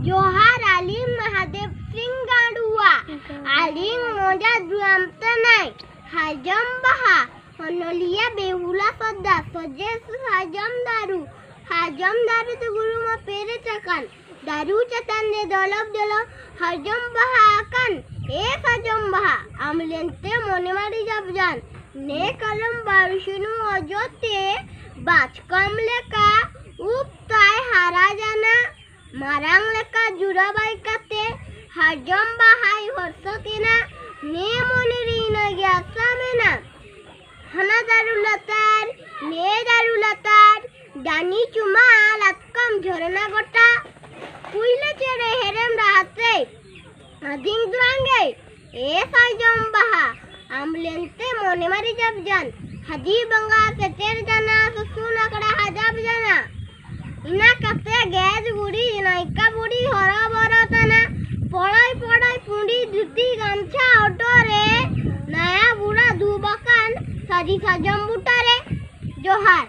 जोहार आलिम महादेव सिंह गाड़ुआ आलिम मोजा दुआमत नाय हाजम बहा हनलिया बेहुला सद्दा सजेस हाजम दारू तो गुरु मा पेरे चकन दारू चतन ने दलब हजम बहा अकन एक हजम बहा आमलेंते मोने मारी जब जान ने कलम बारुशनु अजोते बाच कम लेका उपताय हारा जाना मारांग लेका जुराबाई काते हजम बहाई हर्षतिना ने मोने रीना गया सामेना हना दारू लतार दानी चुमा लतकम झरना गोटा कुइले चेरे हेरेम रहते अधिंग दुआंगे ए साजम बहा आमलेंते मोने मारी जब जान हदी बंगा से तेर जाना सुसुना कड़ा हजाब जाना इना कते गैज बुड़ी नाइका बुड़ी हरा बरा तना पड़ाई पुंडी धुती गामछा ऑटो रे नया बुढ़ा दुबकान साजी साजम बुटा रे जोहार।